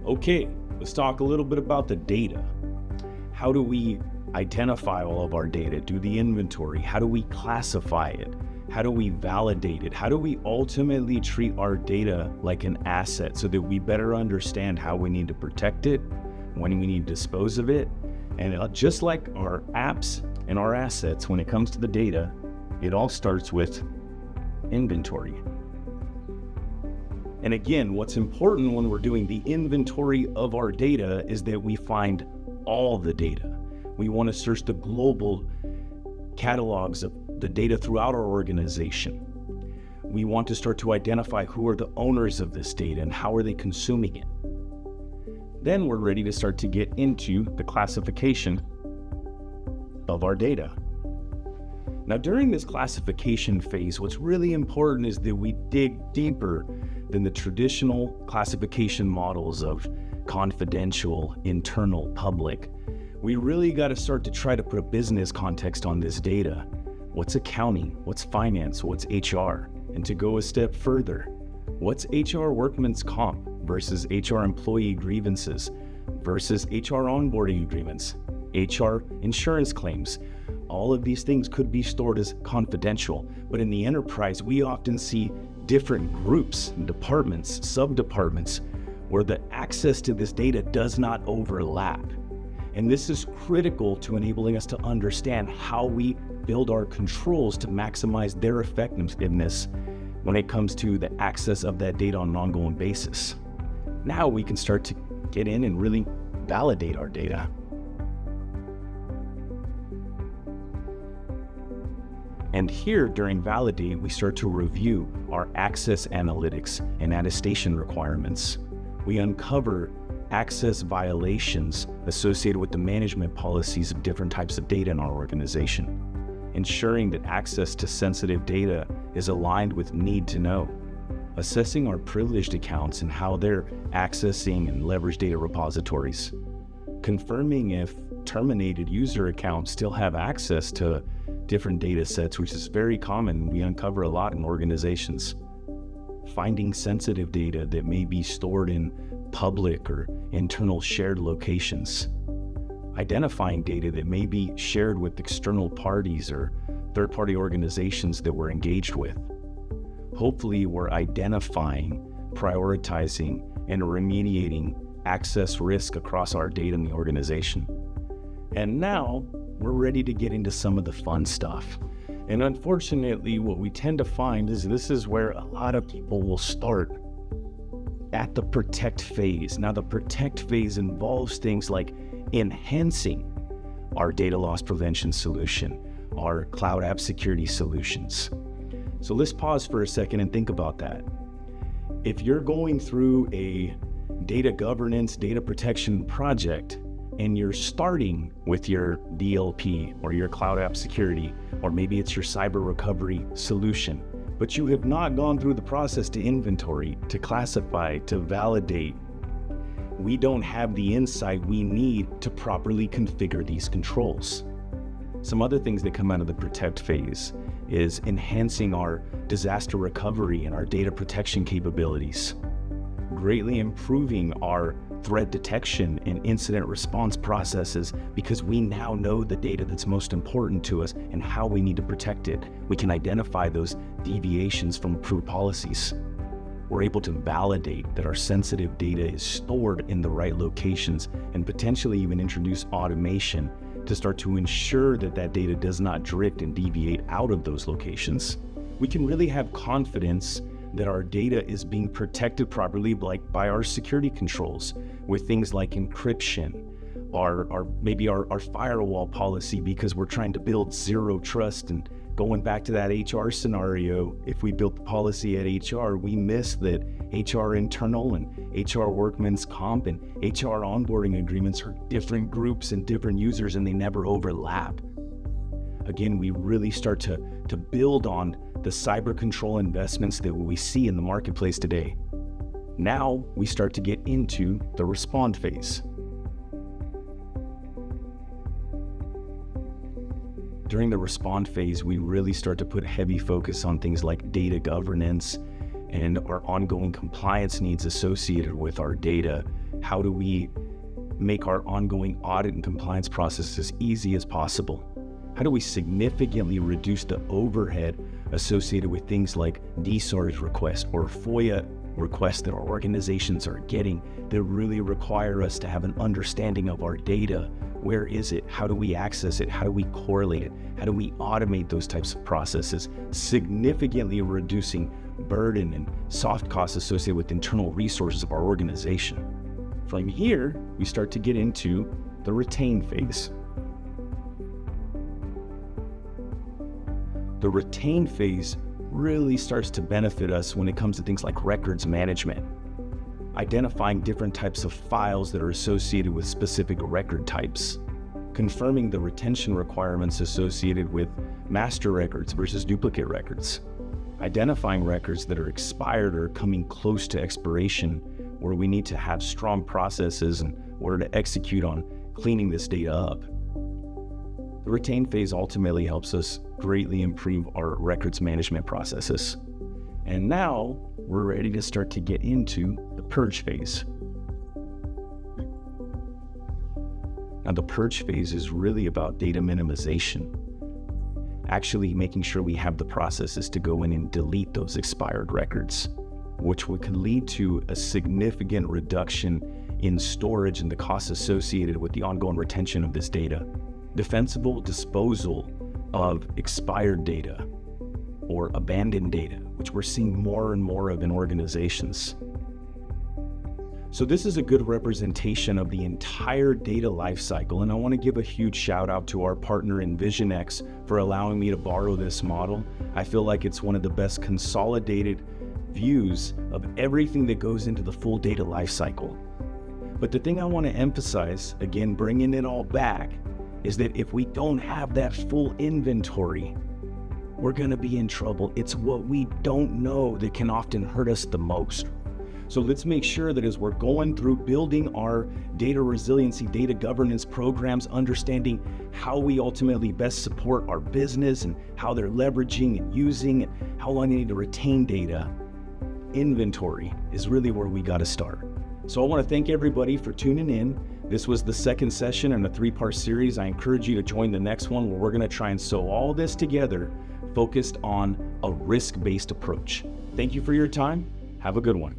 Okay, let's talk a little bit about the data. How do we identify all of our data, do the inventory? How do we classify it? How do we validate it? How do we ultimately treat our data like an asset so that we better understand how we need to protect it, when we need to dispose of it? And just like our apps and our assets, when it comes to the data, it all starts with inventory. And again, what's important when we're doing the inventory of our data is that we find all the data. We want to search the global catalogs of the data throughout our organization. We want to start to identify who are the owners of this data and how are they consuming it. Then we're ready to start to get into the classification of our data. Now, during this classification phase, what's really important is that we dig deeper than the traditional classification models of confidential, internal, public. We really got to start to try to put a business context on this data. What's accounting? What's finance? What's HR? And to go a step further, what's HR workman's comp versus HR employee grievances versus HR onboarding agreements, HR insurance claims? All of these things could be stored as confidential, but in the enterprise, we often see different groups, departments, sub-departments, where the access to this data does not overlap. And this is critical to enabling us to understand how we build our controls to maximize their effectiveness when it comes to the access of that data on an ongoing basis. Now we can start to get in and really validate our data. And here during Validate, we start to review our access analytics and attestation requirements. We uncover access violations associated with the management policies of different types of data in our organization, ensuring that access to sensitive data is aligned with need to know, assessing our privileged accounts and how they're accessing and leverage data repositories, confirming if terminated user accounts still have access to different data sets, which is very common. We uncover a lot in organizations. Finding sensitive data that may be stored in public or internal shared locations. Identifying data that may be shared with external parties or third-party organizations that we're engaged with. Hopefully, we're identifying, prioritizing, and remediating access risk across our data in the organization. And now, we're ready to get into some of the fun stuff. And unfortunately, what we tend to find is this is where a lot of people will start at the protect phase. Now, the protect phase involves things like enhancing our data loss prevention solution, our cloud app security solutions. So let's pause for a second and think about that. If you're going through a data governance, data protection project, and you're starting with your DLP or your cloud app security, or maybe it's your cyber recovery solution, but you have not gone through the process to inventory, to classify, to validate, we don't have the insight we need to properly configure these controls. Some other things that come out of the protect phase is enhancing our disaster recovery and our data protection capabilities, greatly improving our threat detection and incident response processes because we now know the data that's most important to us and how we need to protect it. We can identify those deviations from approved policies. We're able to validate that our sensitive data is stored in the right locations and potentially even introduce automation to start to ensure that that data does not drift and deviate out of those locations. We can really have confidence that our data is being protected properly, like by our security controls with things like encryption, maybe our firewall policy, because we're trying to build zero trust. And going back to that HR scenario, if we built the policy at HR, we miss that HR internal and HR workman's comp and HR onboarding agreements are different groups and different users, and they never overlap. Again, we really start to build on the cyber control investments that we see in the marketplace today. Now we start to get into the respond phase. During the respond phase, we really start to put heavy focus on things like data governance and our ongoing compliance needs associated with our data? How do we make our ongoing audit and compliance process as easy as possible? How do we significantly reduce the overhead associated with things like DSARS requests or FOIA requests that our organizations are getting that really require us to have an understanding of our data? Where is it? How do we access it? How do we correlate it? How do we automate those types of processes, significantly reducing burden and soft costs associated with internal resources of our organization? From here, we start to get into the retain phase. The retain phase really starts to benefit us when it comes to things like records management, identifying different types of files that are associated with specific record types, confirming the retention requirements associated with master records versus duplicate records, identifying records that are expired or coming close to expiration, where we need to have strong processes in order to execute on cleaning this data up. The retain phase ultimately helps us greatly improve our records management processes. And now we're ready to start to get into the purge phase. Now, the purge phase is really about data minimization, actually making sure we have the processes to go in and delete those expired records, which could lead to a significant reduction in storage and the costs associated with the ongoing retention of this data. Defensible disposal of expired data or abandoned data, which we're seeing more and more of in organizations. So this is a good representation of the entire data lifecycle, and I want to give a huge shout out to our partner EnvisionX for allowing me to borrow this model. I feel like it's one of the best consolidated views of everything that goes into the full data lifecycle. But the thing I want to emphasize, again, bringing it all back, is that if we don't have that full inventory, we're going to be in trouble. It's what we don't know that can often hurt us the most. So let's make sure that as we're going through building our data resiliency, data governance programs, understanding how we ultimately best support our business and how they're leveraging and using and how long they need to retain data, inventory is really where we got to start. So I want to thank everybody for tuning in. This was the second session in a 3-part series. I encourage you to join the next one where we're going to try and sew all this together, focused on a risk-based approach. Thank you for your time. Have a good one.